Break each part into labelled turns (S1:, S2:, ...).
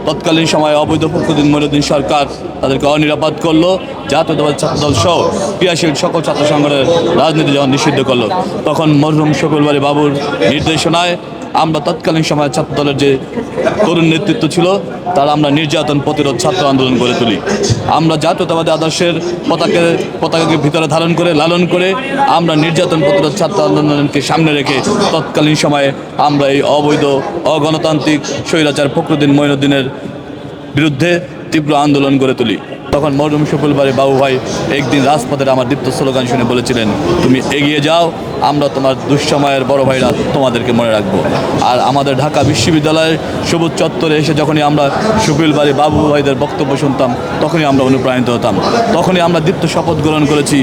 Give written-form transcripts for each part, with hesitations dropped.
S1: তৎকালীন সময়ে অবৈধ ফখরুদ্দিন মঈনুদ্দিন সরকার তাদেরকে অনিরাপদ করলো, জাতীয়তাবাদী ছাত্রদল সহ ক্রিয়াশীল সকল ছাত্র সংগঠনের রাজনীতি যখন নিষিদ্ধ করলো, তখন মরহুম শফিউল বারী বাবুর নির্দেশনায় আমরা তৎকালীন সময়ে ছাত্রদলের যে তরুণ নেতৃত্ব ছিল তারা আমরা নির্যাতন প্রতিরোধ ছাত্র আন্দোলন গড়ে তুলি। আমরা জাতীয়তাবাদী আদর্শের পতাকাকে ভিতরে ধারণ করে লালন করে আমরা নির্যাতন প্রতিরোধ ছাত্র আন্দোলনকে সামনে রেখে তৎকালীন সময়ে আমরা এই অবৈধ অগণতান্ত্রিক স্বৈরাচার ফখরুদ্দিন মঈনুদ্দিনের বিরুদ্ধে তীব্র আন্দোলন গড়ে তুলি। তখন মরহুম শফিউল বারী বাবু ভাই একদিন রাজপথের আমার দীপ্ত স্লোগান শুনে বলেছিলেন, তুমি এগিয়ে যাও, আমরা তোমার দুঃসময়ের বড় ভাইরা তোমাদেরকে মনে রাখবো। আর আমাদের ঢাকা বিশ্ববিদ্যালয়ের সবুজ চত্বরে এসে যখনই আমরা শফিউল বারী বাবু ভাইদের বক্তব্য শুনতাম তখনই আমরা অনুপ্রাণিত হতাম। তখনই আমরা দীপ্ত শপথ গ্রহণ করেছি,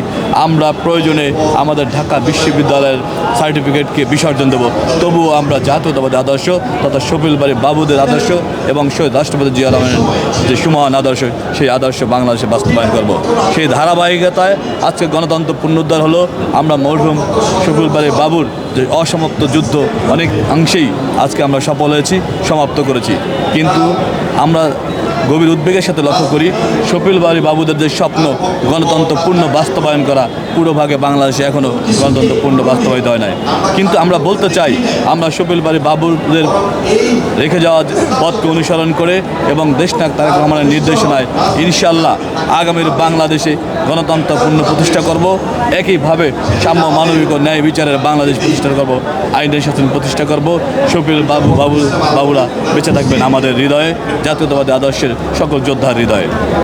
S1: আমরা প্রয়োজনে আমাদের ঢাকা বিশ্ববিদ্যালয়ের সার্টিফিকেটকে বিসর্জন দেব, তবুও আমরা জাতীয়তাবাদী আদর্শ তথা শফিউল বারী বাবুদের আদর্শ এবং শহীদ রাষ্ট্রপতি জিয়া রহমানের যে সুমহান আদর্শ, সেই আদর্শ বাংলাদেশে বাস্তবায়ন করব। সেই ধারাবাহিকতায় আজকে গণতন্ত্র পুনরুদ্ধার হলো। আমরা মরহুম শফিউল বারী বাবুর যে অসমাপ্ত যুদ্ধ অনেক অংশেই আজকে আমরা সফল হয়েছি, সমাপ্ত করেছি। কিন্তু আমরা গভীর উদ্বেগের সাথে লক্ষ্য করি শফিউল বারী বাবুদের যে স্বপ্ন গণতন্ত্র পূর্ণ বাস্তবায়ন করা, পুরোভাগে বাংলাদেশে এখনও গণতন্ত্র পূর্ণ বাস্তবায়িত হয় নাই। কিন্তু আমরা বলতে চাই, আমরা শফিউল বারী বাবুদের রেখে যাওয়া পথকে অনুসরণ করে এবং দেশনায়ক তারেক রহমানের নির্দেশনায় ইনশাআল্লাহ আগামীর বাংলাদেশে গণতন্ত্র পূর্ণ প্রতিষ্ঠা করব। একইভাবে সাম্য মানবিক ও ন্যায় বিচারের বাংলাদেশ প্রতিষ্ঠা করব, আইনের শাসন প্রতিষ্ঠা করব। শফিউল বাবুরা বেঁচে থাকবেন আমাদের হৃদয়ে, জাতীয়তাবাদী আদর্শের সকল যোদ্ধার হৃদয়ে।